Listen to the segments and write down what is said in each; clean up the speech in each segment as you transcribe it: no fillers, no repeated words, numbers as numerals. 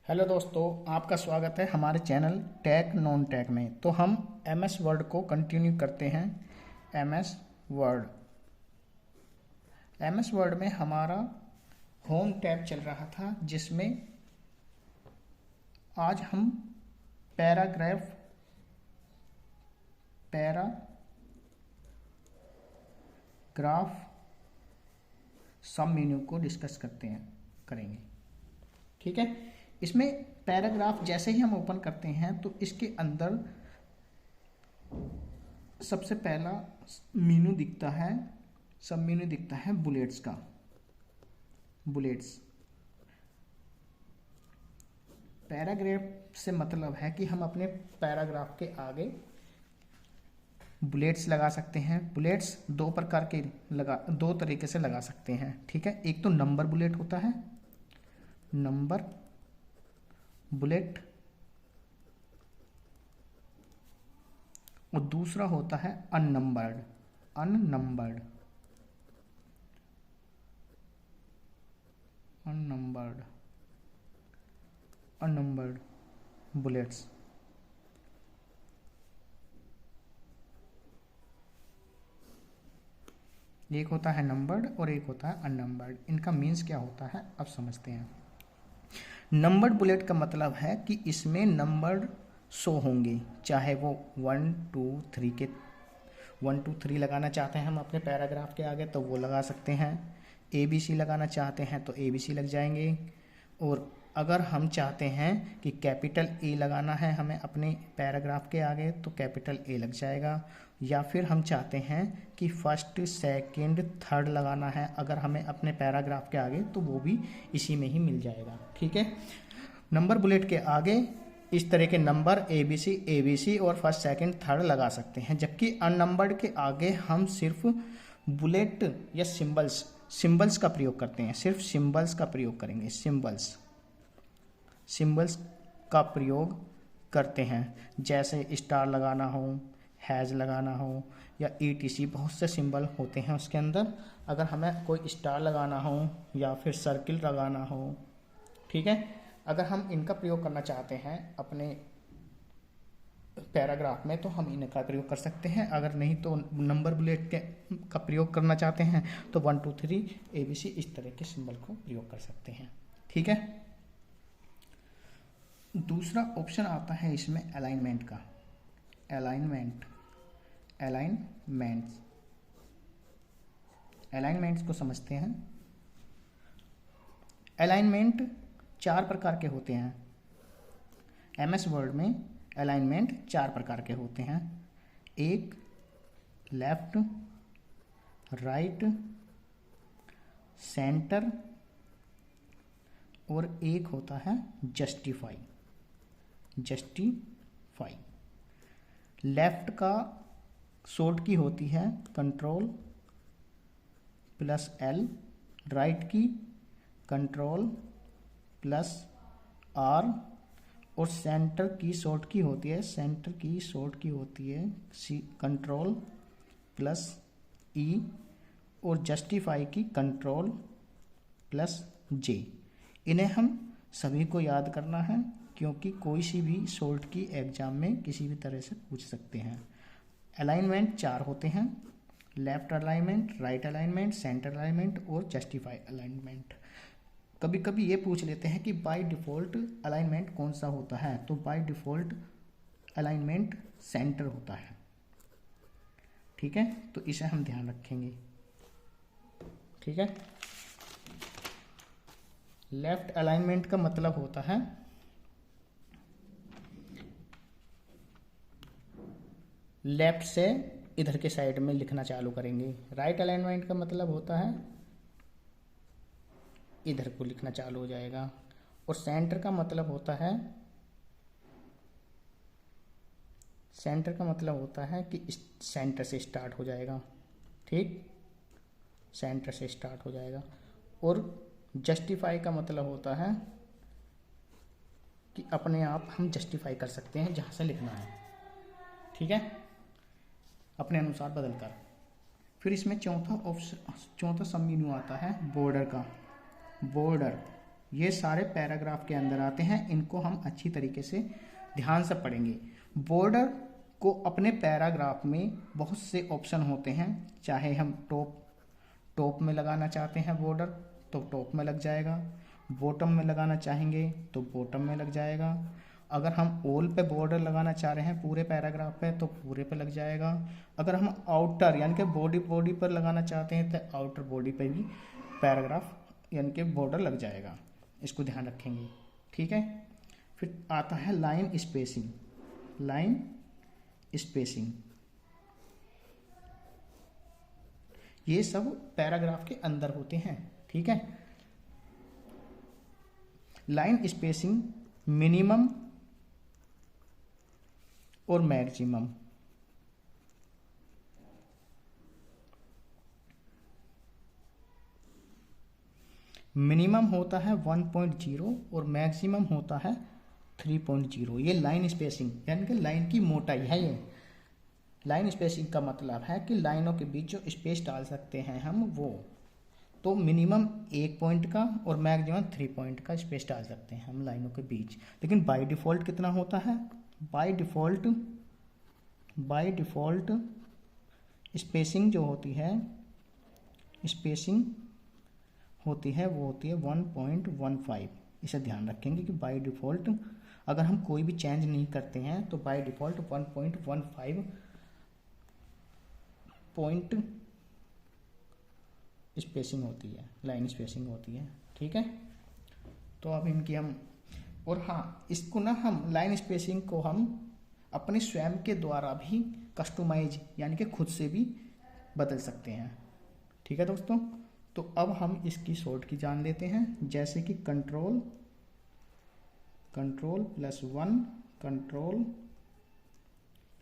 Hello दोस्तों, आपका स्वागत है हमारे चैनल टैक नॉन टैक में। तो हम एमएस वर्ड को कंटिन्यू करते हैं। एमएस वर्ड एमएस वर्ड में हमारा होम टैब चल रहा था, जिसमें आज हम पैराग्राफ सब मेन्यू को डिस्कस करेंगे। ठीक है। इसमें पैराग्राफ जैसे ही हम ओपन करते हैं तो इसके अंदर सबसे पहला मेन्यू दिखता है, सब मेन्यू दिखता है बुलेट्स का। बुलेट्स पैराग्राफ से मतलब है कि हम अपने पैराग्राफ के आगे बुलेट्स लगा सकते हैं। बुलेट्स दो तरीके से लगा सकते हैं। ठीक है। एक तो नंबर बुलेट होता है, नंबर बुलेट, और दूसरा होता है unnumbered unnumbered unnumbered unnumbered bullets. एक होता है नंबर्ड और एक होता है अननंबर्ड। इनका मीन्स क्या होता है अब समझते हैं। नंबर्ड बुलेट का मतलब है कि इसमें नंबर शो होंगे, चाहे वो 1 2 3 के 1 2 3 लगाना चाहते हैं हम अपने पैराग्राफ के आगे तो वो लगा सकते हैं। ABC लगाना चाहते हैं तो ABC लग जाएंगे। और अगर हम चाहते हैं कि कैपिटल A लगाना है हमें अपने पैराग्राफ के आगे तो कैपिटल A लग जाएगा। या फिर हम चाहते हैं कि फर्स्ट सेकंड थर्ड लगाना है अगर हमें अपने पैराग्राफ के आगे तो वो भी इसी में ही मिल जाएगा। ठीक है। नंबर बुलेट के आगे इस तरह के नंबर ABC और फर्स्ट सेकंड थर्ड लगा सकते हैं, जबकि अननंबर्ड के आगे हम सिर्फ बुलेट या सिंबल्स का प्रयोग करते हैं। सिर्फ सिंबल्स का प्रयोग करेंगे। सिंबल्स का प्रयोग करते हैं, जैसे स्टार लगाना हो, हैज़ लगाना हो या ETC। बहुत से सिंबल होते हैं उसके अंदर। अगर हमें कोई स्टार लगाना हो या फिर सर्किल लगाना हो, ठीक है, अगर हम इनका प्रयोग करना चाहते हैं अपने पैराग्राफ में तो हम इनका प्रयोग कर सकते हैं। अगर नहीं तो नंबर बुलेट का प्रयोग करना चाहते हैं तो 1 2 3 ABC इस तरह के सिंबल को प्रयोग कर सकते हैं। ठीक है। दूसरा ऑप्शन आता है इसमें अलाइनमेंट का। अलाइनमेंट्स को समझते हैं। अलाइनमेंट 4 प्रकार के होते हैं। MS वर्ड में अलाइनमेंट 4 प्रकार के होते हैं। एक लेफ्ट, राइट, सेंटर और एक होता है जस्टिफाई। लेफ्ट का शॉर्ट की होती है Ctrl+L, राइट की Ctrl+R और सेंटर की शॉर्ट की होती है Ctrl+E और जस्टिफाई की Ctrl+J। इन्हें हम सभी को याद करना है क्योंकि कोई सी भी शॉर्ट की एग्जाम में किसी भी तरह से पूछ सकते हैं। अलाइनमेंट 4 होते हैं: left alignment, right alignment, centre alignment और जस्टिफाई अलाइनमेंट। कभी कभी ये पूछ लेते हैं कि बाय डिफ़ॉल्ट अलाइनमेंट कौन सा होता है, तो बाय डिफ़ॉल्ट अलाइनमेंट सेंटर होता है। ठीक है, तो इसे हम ध्यान रखेंगे। ठीक है। लेफ्ट अलाइनमेंट का मतलब होता है लेफ्ट से इधर के साइड में लिखना चालू करेंगे। राइट अलाइनमेंट का मतलब होता है इधर को लिखना चालू हो जाएगा। और सेंटर का मतलब होता है कि सेंटर से स्टार्ट हो जाएगा। ठीक, सेंटर से स्टार्ट हो जाएगा। और जस्टिफाई का मतलब होता है कि अपने आप हम जस्टिफाई कर सकते हैं जहाँ से लिखना है। ठीक है, अपने अनुसार बदलकर। फिर इसमें चौथा सब मेन्यू आता है बॉर्डर का। बॉर्डर ये सारे पैराग्राफ के अंदर आते हैं, इनको हम अच्छी तरीके से ध्यान से पढ़ेंगे। बॉर्डर को अपने पैराग्राफ में बहुत से ऑप्शन होते हैं, चाहे हम टॉप में लगाना चाहते हैं बॉर्डर तो टॉप में लग जाएगा, बॉटम में लगाना चाहेंगे तो बॉटम में लग जाएगा, अगर हम ऑल पे बॉर्डर लगाना चाह रहे हैं पूरे पैराग्राफ पे तो पूरे पे लग जाएगा, अगर हम आउटर यानी कि बॉडी पर लगाना चाहते हैं तो आउटर बॉडी पे भी पैराग्राफ यानी कि बॉर्डर लग जाएगा। इसको ध्यान रखेंगे, ठीक है। फिर आता है लाइन स्पेसिंग। लाइन स्पेसिंग ये सब पैराग्राफ के अंदर होते हैं, ठीक है। लाइन स्पेसिंग मिनिमम और मैक्सिमम। मिनिमम होता है 1.0 और मैक्सिमम होता है 3.0। ये लाइन स्पेसिंग यानी कि लाइन की मोटाई है। ये लाइन स्पेसिंग का मतलब है कि लाइनों के बीच जो स्पेस डाल सकते हैं हम वो, तो मिनिमम 1 पॉइंट का और मैक्सिमम 3 पॉइंट का स्पेस डाल सकते हैं हम लाइनों के बीच। लेकिन बाय डिफ़ॉल्ट कितना होता है? बाय डिफ़ॉल्ट स्पेसिंग जो होती है, स्पेसिंग होती है वो होती है 1.15। इसे ध्यान रखेंगे कि बाय डिफ़ॉल्ट अगर हम कोई भी चेंज नहीं करते हैं तो बाय डिफ़ॉल्ट 1.15 पॉइंट स्पेसिंग होती है, लाइन स्पेसिंग होती है, ठीक है। तो अब इनकी हम, और हाँ इसको ना हम लाइन स्पेसिंग को हम अपने स्वयं के द्वारा भी कस्टमाइज यानी कि खुद से भी बदल सकते हैं, ठीक है दोस्तों। तो अब हम इसकी शॉर्ट की जान लेते हैं, जैसे कि कंट्रोल +1, कंट्रोल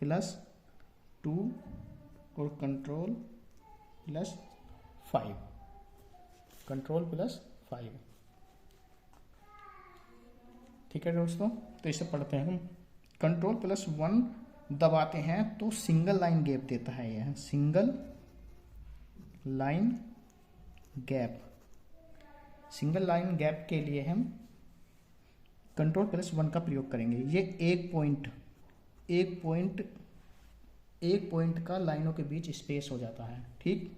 +2 और कंट्रोल +5, कंट्रोल +5, ठीक है दोस्तों। तो इसे पढ़ते हैं हम। कंट्रोल +1 दबाते हैं तो सिंगल लाइन गैप देता है, यह single line gap. Single line gap के लिए हम कंट्रोल +1 का प्रयोग करेंगे। ये एक पॉइंट का लाइनों के बीच स्पेस हो जाता है, ठीक।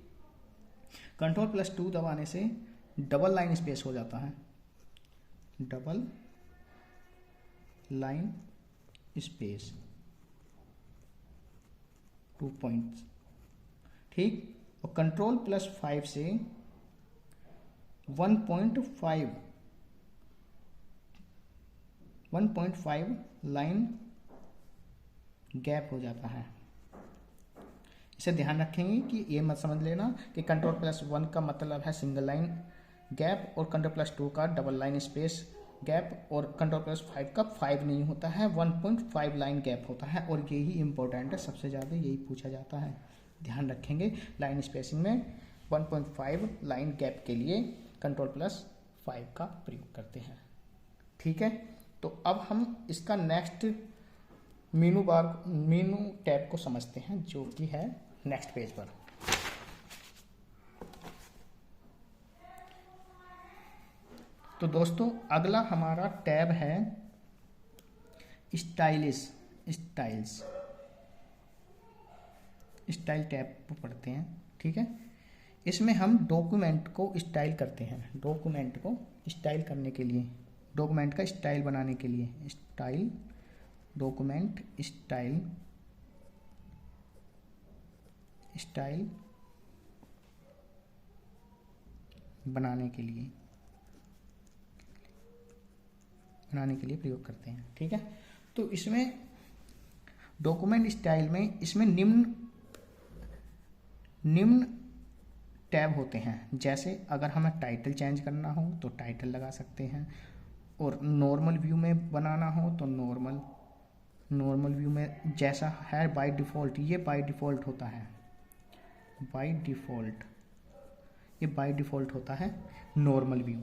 कंट्रोल +2 दबाने से डबल लाइन स्पेस हो जाता है, डबल लाइन स्पेस 2 पॉइंट्स, ठीक। और कंट्रोल +5 से 1.5 लाइन गैप हो जाता है। इसे ध्यान रखेंगे कि ये मत समझ लेना कि कंट्रोल +1 का मतलब है सिंगल लाइन गैप और कंट्रोल +2 का डबल लाइन स्पेस गैप, और कंट्रोल +5 का 5 नहीं होता है, 1.5 लाइन गैप होता है। और यही इंपॉर्टेंट है, सबसे ज़्यादा यही पूछा जाता है, ध्यान रखेंगे। लाइन स्पेसिंग में 1.5 लाइन गैप के लिए कंट्रोल +5 का प्रयोग करते हैं, ठीक है। तो अब हम इसका नेक्स्ट मीनू टैब को समझते हैं, जो कि है नेक्स्ट पेज पर। तो दोस्तों अगला हमारा टैब है स्टाइल टैब को पढ़ते हैं, ठीक है। इसमें हम डॉक्यूमेंट को स्टाइल करते हैं, डॉक्यूमेंट को स्टाइल करने के लिए, डॉक्यूमेंट का स्टाइल बनाने के लिए, डॉक्यूमेंट स्टाइल बनाने के लिए प्रयोग करते हैं, ठीक है। तो इसमें डॉक्यूमेंट स्टाइल में इसमें निम्न टैब होते हैं। जैसे अगर हमें टाइटल चेंज करना हो तो टाइटल लगा सकते हैं, और नॉर्मल व्यू में बनाना हो तो नॉर्मल व्यू में जैसा है बाय डिफ़ॉल्ट, ये बाय डिफ़ॉल्ट होता है, ये बाय डिफ़ॉल्ट होता है नॉर्मल व्यू।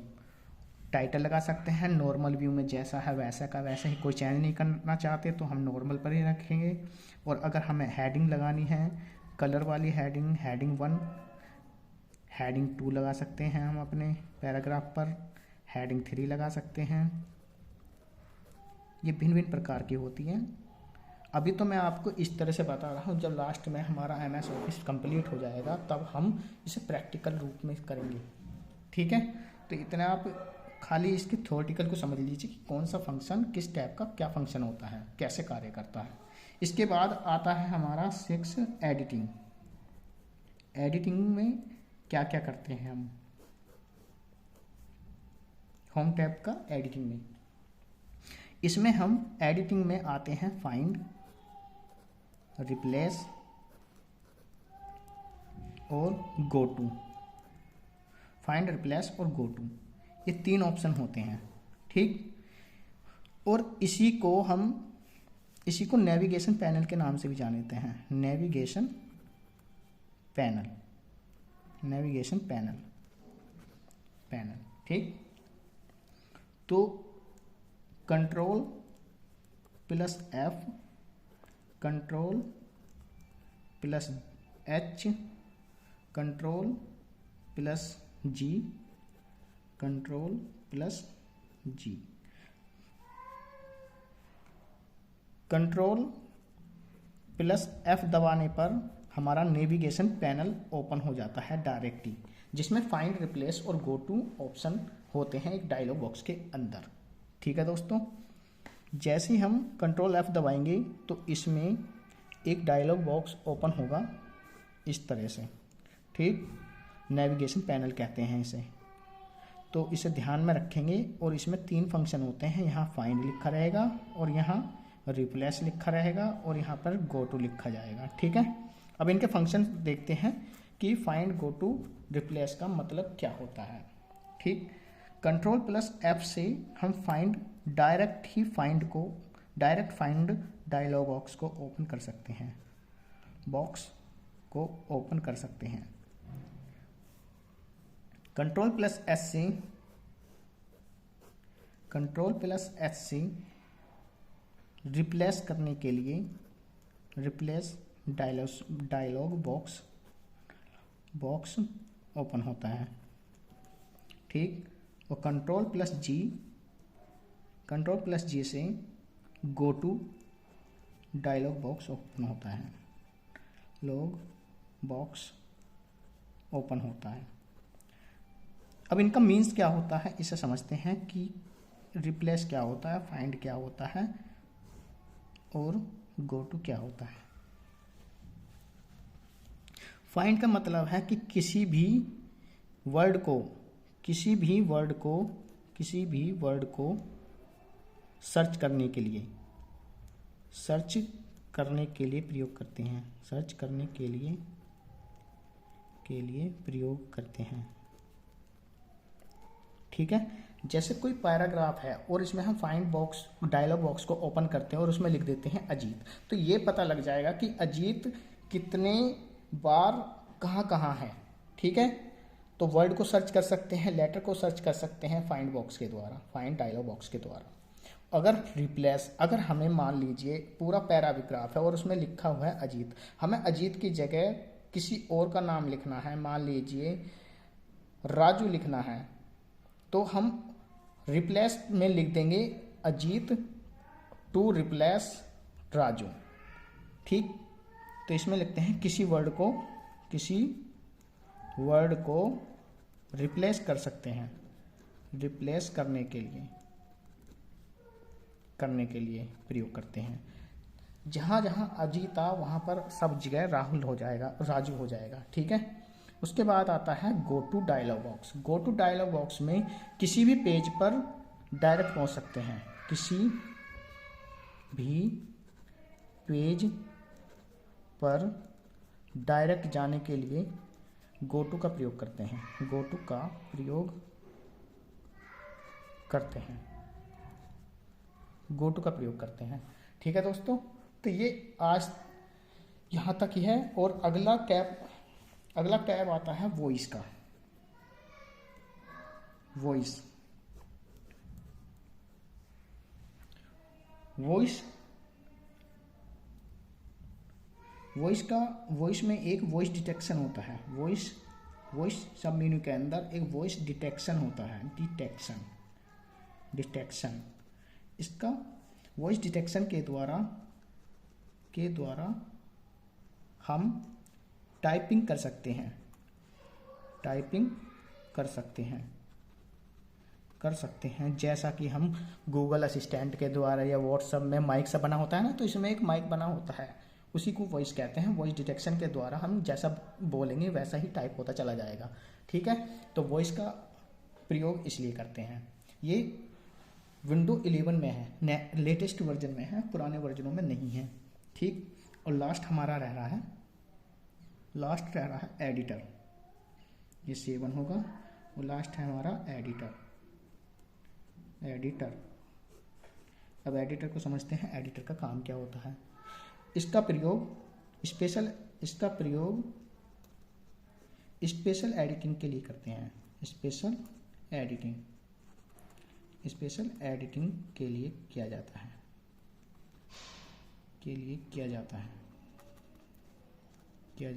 टाइटल लगा सकते हैं नॉर्मल व्यू में, जैसा है वैसा का वैसा ही, कोई चेंज नहीं करना चाहते तो हम नॉर्मल पर ही रखेंगे। और अगर हमें हेडिंग लगानी है, कलर वाली हेडिंग 1, हेडिंग 2 लगा सकते हैं हम अपने पैराग्राफ पर, हेडिंग 3 लगा सकते हैं। ये भिन्न भिन्न प्रकार की होती हैं। अभी तो मैं आपको इस तरह से बता रहा हूँ, जब लास्ट में हमारा MS ऑफिस कंप्लीट हो जाएगा तब हम इसे प्रैक्टिकल रूप में करेंगे। ठीक है, तो इतना आप खाली इसके थ्योरेटिकल को समझ लीजिए कि कौन सा फंक्शन किस टाइप का क्या फंक्शन होता है, कैसे कार्य करता है। इसके बाद आता है हमारा 6 एडिटिंग। एडिटिंग में क्या क्या करते हैं हम, होम टैब का एडिटिंग में, इसमें हम एडिटिंग में आते हैं फाइंड, रिप्लेस और गो टू। फाइंड, रिप्लेस और गो टू, ये 3 ऑप्शन होते हैं। ठीक, और इसी को नेविगेशन पैनल के नाम से भी जानते हैं। नेविगेशन पैनल, नेविगेशन पैनल, ठीक। तो control plus F, control plus H, control plus G, control plus G। Control plus F दबाने पर हमारा नेविगेशन पैनल ओपन हो जाता है डायरेक्टली, जिसमें फाइंड, रिप्लेस और गो टू ऑप्शन होते हैं एक डायलॉग बॉक्स के अंदर। ठीक है दोस्तों, जैसे ही हम कंट्रोल F दबाएंगे तो इसमें एक डायलॉग बॉक्स ओपन होगा इस तरह से। ठीक, नेविगेशन पैनल कहते हैं इसे, तो इसे ध्यान में रखेंगे। और इसमें 3 फंक्शन होते हैं, यहाँ फाइंड लिखा रहेगा और यहाँ रिप्लेस लिखा रहेगा और यहाँ पर गो टू लिखा जाएगा। ठीक है, अब इनके फंक्शन देखते हैं कि फाइंड, गो टू, रिप्लेस का मतलब क्या होता है। ठीक, कंट्रोल प्लस F से हम find, direct find dialog box को ओपन कर सकते हैं, कंट्रोल प्लस S से रिप्लेस करने के लिए, रिप्लेस डायलॉग बॉक्स ओपन होता है। ठीक, और कंट्रोल प्लस G से go to dialog box open होता है, अब इनका मीन्स क्या होता है इसे समझते हैं कि रिप्लेस क्या होता है, फाइंड क्या होता है और गो टू क्या होता है। फाइंड का मतलब है कि किसी भी वर्ड को सर्च करने के लिए प्रयोग करते हैं, प्रयोग करते हैं। ठीक है, जैसे कोई पैराग्राफ है और इसमें हम फाइंड बॉक्स, डायलॉग बॉक्स को ओपन करते हैं और उसमें लिख देते हैं अजीत, तो ये पता लग जाएगा कि अजीत कितने बार कहाँ है। ठीक है, तो वर्ड को सर्च कर सकते हैं, लेटर को सर्च कर सकते हैं फाइंड डायलॉग बॉक्स के द्वारा। अगर रिप्लेस, अगर हमें मान लीजिए पूरा पैराग्राफ है और उसमें लिखा हुआ है अजीत, हमें अजीत की जगह किसी और का नाम लिखना है, मान लीजिए राजू लिखना है, तो हम रिप्लेस में लिख देंगे अजीत टू रिप्लेस राजू। ठीक, तो इसमें लिखते हैं किसी वर्ड को रिप्लेस कर सकते हैं, रिप्लेस करने के लिए प्रयोग करते हैं। जहाँ अजीत आ वहाँ पर सब जगह राजू हो जाएगा। ठीक है, उसके बाद आता है गो टू डायलॉग बॉक्स में किसी भी पेज पर डायरेक्ट पहुँच सकते हैं, किसी भी पेज पर डायरेक्ट जाने के लिए गो टू का प्रयोग करते हैं। ठीक है दोस्तों, तो ये आज यहाँ तक ही है। और अगला टैब आता है वॉइस का। वॉइस में एक वॉइस डिटेक्शन होता है। वॉइस सब मेन्यू के अंदर एक वॉइस डिटेक्शन होता है, डिटेक्शन। इसका वॉइस डिटेक्शन के द्वारा हम टाइपिंग कर सकते हैं, जैसा कि हम गूगल असिस्टेंट के द्वारा या व्हाट्सएप में माइक सा बना होता है ना, तो इसमें एक माइक बना होता है, उसी को वॉइस कहते हैं। वॉइस डिटेक्शन के द्वारा हम जैसा बोलेंगे वैसा ही टाइप होता चला जाएगा। ठीक है, तो वॉइस का प्रयोग इसलिए करते हैं। ये विंडो 11 में है, लेटेस्ट वर्जन में है, पुराने वर्जनों में नहीं है। ठीक, और लास्ट हमारा रह रहा है एडिटर। ये 7 होगा और लास्ट है हमारा एडिटर। अब एडिटर को समझते हैं, एडिटर का काम क्या होता है। इसका प्रयोग स्पेशल एडिटिंग के लिए करते हैं। स्पेशल एडिटिंग के लिए किया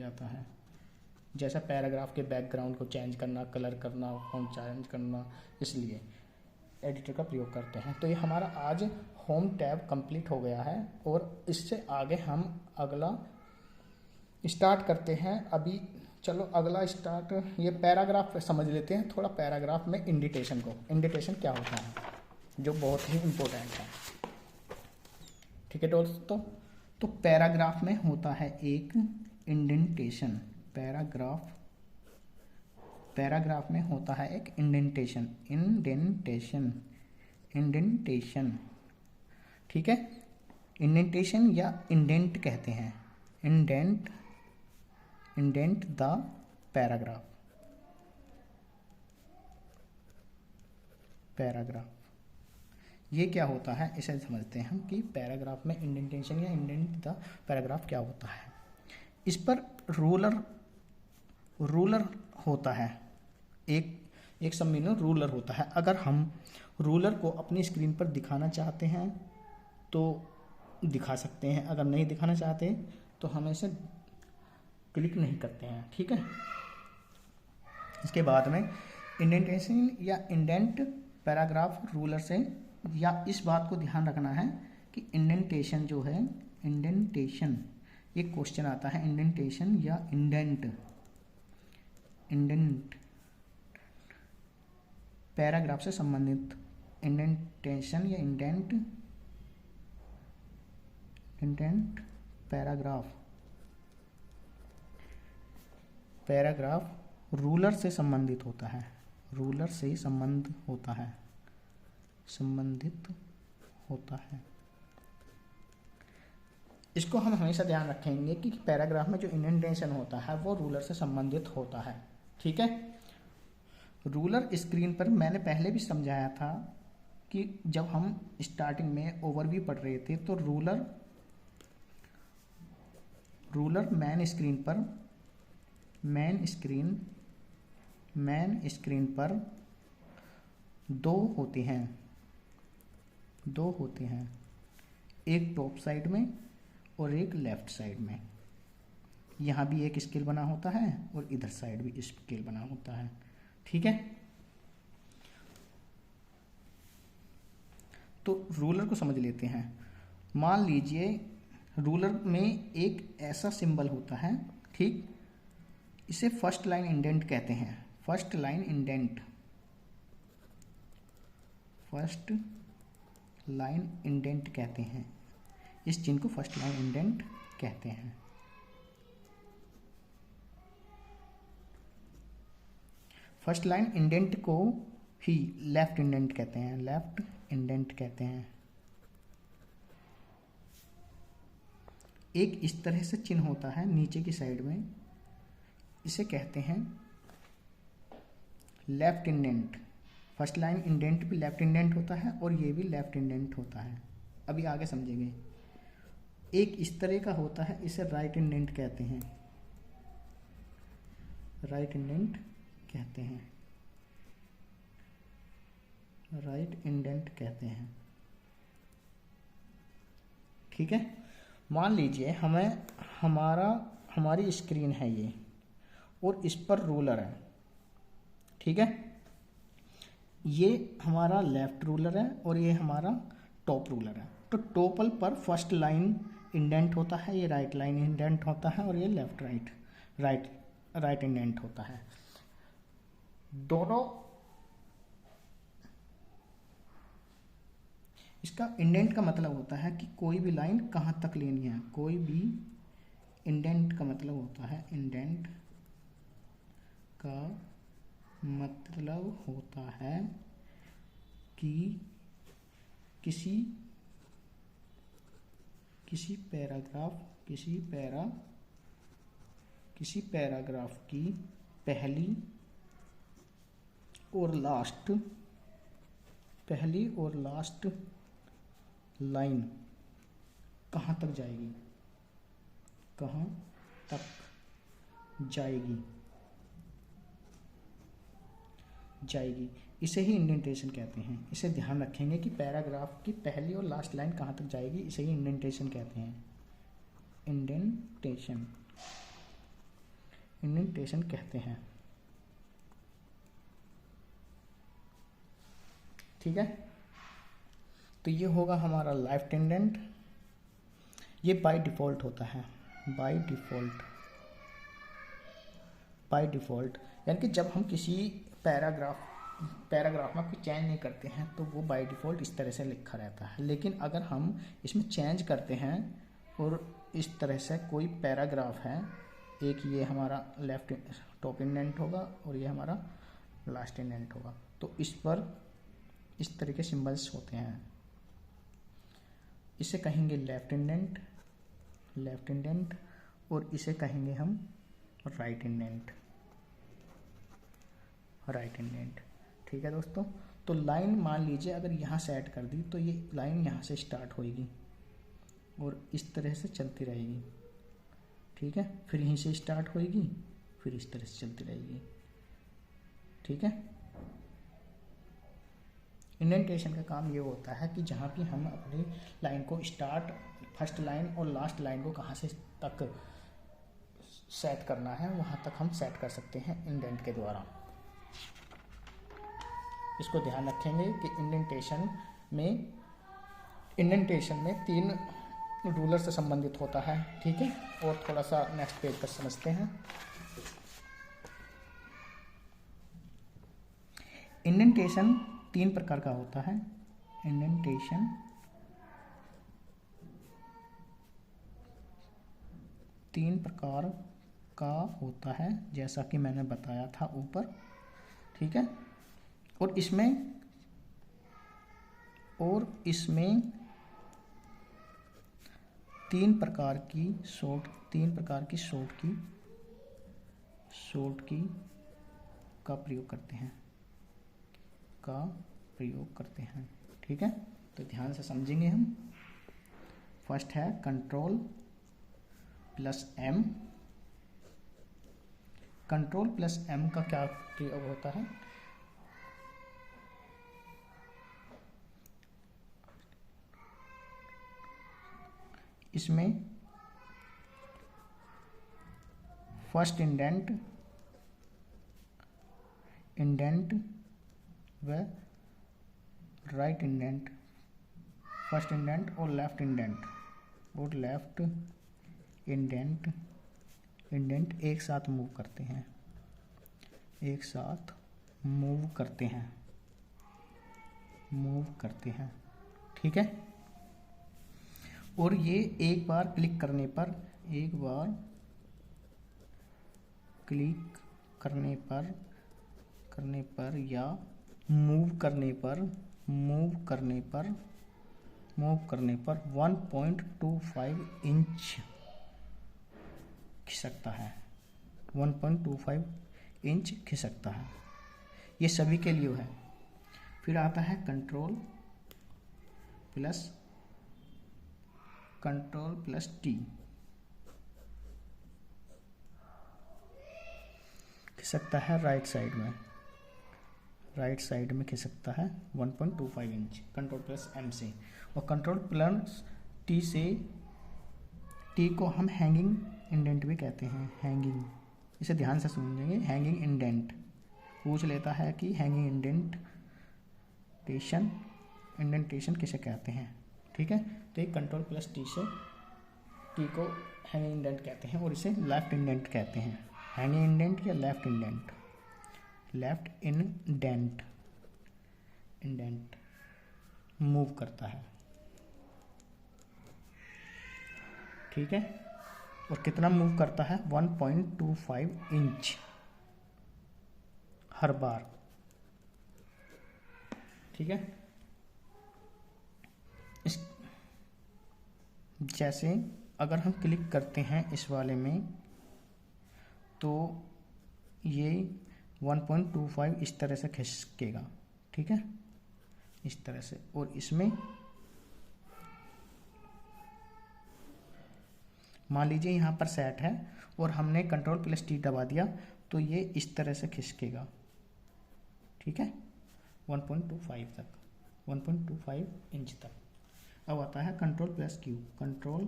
जाता है। जैसा पैराग्राफ के बैकग्राउंड को चेंज करना, कलर करना, फॉन्ट चेंज करना, इसलिए एडिटर का प्रयोग करते हैं। तो ये हमारा आज होम टैब कंप्लीट हो गया है और इससे आगे हम अगला स्टार्ट करते हैं। अभी चलो अगला स्टार्ट, ये पैराग्राफ समझ लेते हैं थोड़ा। पैराग्राफ में इंडिटेशन क्या होता है, जो बहुत ही इम्पोर्टेंट है। ठीक है दोस्तों, तो पैराग्राफ में होता है एक इंडेंटेशन। पैराग्राफ में होता है एक इंडेंटेशन। ठीक है, इंडेंटेशन या इंडेंट कहते हैं। Indent the paragraph. ये क्या होता है, इसे समझते हैं हम कि पैराग्राफ में इंडेंटेशन या इंडेंट द पैराग्राफ क्या होता है। इस पर रूलर होता है, एक सम्मिलन रूलर होता है। अगर हम रूलर को अपनी स्क्रीन पर दिखाना चाहते हैं तो दिखा सकते हैं, अगर नहीं दिखाना चाहते तो हम इसे क्लिक नहीं करते हैं। ठीक है, इसके बाद में इंडेंटेशन या इंडेंट पैराग्राफ रूलर से, या इस बात को ध्यान रखना है कि इंडेंटेशन जो है, एक क्वेश्चन आता है, इंडेंटेशन या इंडेंट पैराग्राफ से संबंधित। इंडेंटेशन या इंडेंट पैराग्राफ रूलर से संबंधित होता है, संबंधित होता है। इसको हम हमेशा ध्यान रखेंगे कि पैराग्राफ में जो इंडेंटेशन होता है वो रूलर से संबंधित होता है। ठीक है, रूलर स्क्रीन पर मैंने पहले भी समझाया था कि जब हम स्टार्टिंग में ओवरव्यू पढ़ रहे थे तो रूलर मैन स्क्रीन पर दो होते हैं, एक टॉप साइड में और एक लेफ्ट साइड में। यहाँ भी एक स्केल बना होता है और इधर साइड भी स्केल बना होता है। ठीक है, तो रूलर को समझ लेते हैं। मान लीजिए रूलर में एक ऐसा सिंबल होता है, ठीक, इसे फर्स्ट लाइन इंडेंट कहते हैं। फर्स्ट लाइन इंडेंट कहते हैं, इस चिन्ह को फर्स्ट लाइन इंडेंट कहते हैं। फर्स्ट लाइन इंडेंट को ही लेफ्ट इंडेंट कहते हैं। एक इस तरह से चिन्ह होता है नीचे की साइड में, इसे कहते हैं left indent. First line indent भी लेफ्ट इंडेंट होता है और ये भी लेफ्ट इंडेंट होता है। अभी आगे समझेंगे। एक इस तरह का होता है, इसे राइट इंडेंट कहते हैं। राइट इंडेंट कहते हैं। ठीक है, मान लीजिए हमारी स्क्रीन है ये और इस पर रूलर है। ठीक है, ये हमारा लेफ्ट रूलर है और ये हमारा टॉप रूलर है। तो टोपल पर फर्स्ट लाइन इंडेंट होता है, ये राइट लाइन इंडेंट होता है और ये लेफ्ट राइट इंडेंट होता है। दोनों इसका इंडेंट का मतलब होता है कि कोई भी लाइन कहाँ तक लेनी है। कोई भी इंडेंट का मतलब होता है, इंडेंट का मतलब होता है कि किसी पैराग्राफ की पहली और लास्ट लाइन कहाँ तक जाएगी, इसे ही इंडेंटेशन कहते हैं। इसे ध्यान रखेंगे कि पैराग्राफ की पहली और लास्ट लाइन कहाँ तक जाएगी, इसे ही इंडेंटेशन कहते हैं। इंडेंटेशन कहते हैं। ठीक है, तो ये होगा हमारा लेफ्ट इंडेंट। ये बाय डिफ़ॉल्ट होता है, बाय डिफ़ॉल्ट यानी कि जब हम किसी पैराग्राफ में कोई चेंज नहीं करते हैं तो वो बाय डिफ़ॉल्ट इस तरह से लिखा रहता है। लेकिन अगर हम इसमें चेंज करते हैं और इस तरह से कोई पैराग्राफ है, एक ये हमारा लेफ्ट टॉप इंडेंट होगा और ये हमारा लास्ट इंडेंट होगा, तो इस पर इस तरह के सिंबल्स होते हैं। इसे कहेंगे लेफ्ट इंडेंट और इसे कहेंगे हम राइट इंडेंट। ठीक है दोस्तों, तो लाइन मान लीजिए अगर यहाँ सेट कर दी तो ये लाइन यहाँ से स्टार्ट होएगी और इस तरह से चलती रहेगी। ठीक है, फिर यहीं से स्टार्ट होएगी, फिर इस तरह से चलती रहेगी। ठीक है, इंडेंटेशन का काम ये होता है कि जहाँ भी हम अपनी लाइन को फर्स्ट लाइन और लास्ट लाइन को कहाँ से तक सेट करना है, वहाँ तक हम सेट कर सकते हैं इंडेंट के द्वारा। इसको ध्यान रखेंगे कि इंडेंटेशन में 3 रूलर से संबंधित होता है। ठीक है, और थोड़ा सा नेक्स्ट पेज पर समझते हैं। इंडेंटेशन 3 प्रकार का होता है। इंडेंटेशन 3 प्रकार का होता है, जैसा कि मैंने बताया था ऊपर। ठीक है, और इसमें 3 प्रकार की शॉर्ट की का प्रयोग करते हैं। ठीक है, तो ध्यान से समझेंगे हम। फर्स्ट है control plus M. Control plus M का क्या प्रयोग होता है? इसमें फर्स्ट इंडेंट व राइट इंडेंट, फर्स्ट इंडेंट और लेफ्ट इंडेंट एक साथ मूव करते हैं। ठीक है, और ये एक बार क्लिक करने पर या मूव करने पर 1.25 इंच खिसकता है। 1.25 इंच खिसकता है। ये सभी के लिए है। फिर आता है कंट्रोल प्लस टी, खिसकता है राइट साइड में खिसकता है 1.25 इंच कंट्रोल प्लस एम से। और कंट्रोल प्लस टी से, टी को हम हैंगिंग इंडेंट भी कहते हैं। इसे ध्यान से समझेंगे। हैंगिंग इंडेंट पूछ लेता है कि हैंगिंग इंडेंट इंडेंटेशन किसे कहते हैं, ठीक है। तो एक कंट्रोल प्लस टी से टी को हैंगिंग इंडेंट कहते हैं और इसे लेफ्ट इंडेंट कहते हैं। हैंगिंग इंडेंट या left indent, left indent move करता है, ठीक है। और कितना मूव करता है, 1.25 इंच हर बार, ठीक है। इस जैसे अगर हम क्लिक करते हैं इस वाले में तो ये 1.25 इस तरह से खिसकेगा, ठीक है, इस तरह से। और इसमें मान लीजिए यहाँ पर सेट है और हमने कंट्रोल प्लस टी दबा दिया तो ये इस तरह से खिसकेगा, ठीक है, 1.25 तक, 1.25 इंच तक। अब आता है control plus Q. Control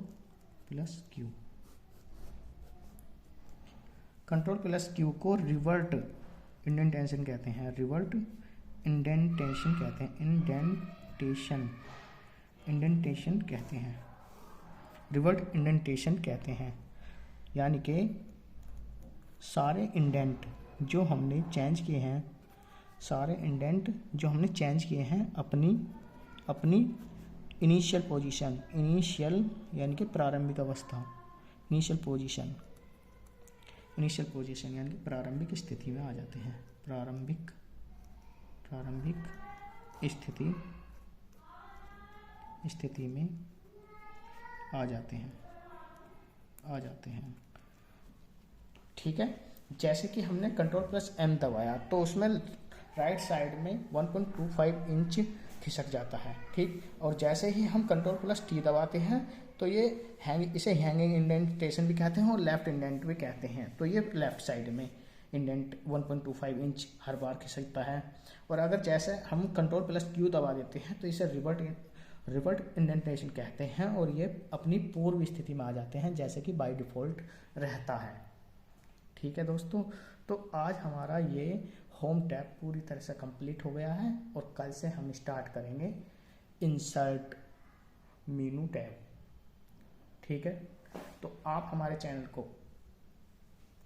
plus Q को रिवर्ट इंडेंटेशन कहते हैं, रिवर्ट इंडेंटेशन कहते हैं, इंडेंटेशन कहते हैं, रिवर्ट इंडेंटेशन कहते हैं। यानी कि सारे इंडेंट जो हमने चेंज किए हैं, सारे इंडेंट जो हमने चेंज किए हैं अपनी इनिशियल पोजीशन, इनिशियल यानी कि प्रारंभिक अवस्था, इनिशियल पोजीशन यानी कि प्रारंभिक स्थिति में आ जाते हैं, प्रारंभिक स्थिति में आ जाते हैं, ठीक है। जैसे कि हमने कंट्रोल प्लस एम दबाया तो उसमें राइट साइड में 1.25 इंच खिसक जाता है, ठीक। और जैसे ही हम कंट्रोल प्लस टी दबाते हैं तो ये इसे हैंगिंग इंडेंटेशन भी कहते हैं और लेफ्ट इंडेंट भी कहते हैं। तो ये लेफ्ट साइड में इंडेंट 1.25 इंच हर बार खिसकता है। और अगर जैसे हम कंट्रोल प्लस क्यू दबा देते हैं तो इसे रिवर्ट इंडेंटेशन कहते हैं और ये अपनी पूर्व स्थिति में आ जाते हैं जैसे कि बाय डिफ़ॉल्ट रहता है, ठीक है दोस्तों। तो आज हमारा ये होम टैब पूरी तरह से कंप्लीट हो गया है और कल से हम स्टार्ट करेंगे इंसर्ट मेनू टैब, ठीक है। तो आप हमारे चैनल को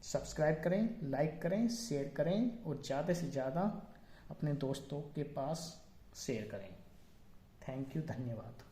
सब्सक्राइब करें, लाइक करें, शेयर करें और ज़्यादा से ज़्यादा अपने दोस्तों के पास शेयर करें। थैंक यू, धन्यवाद।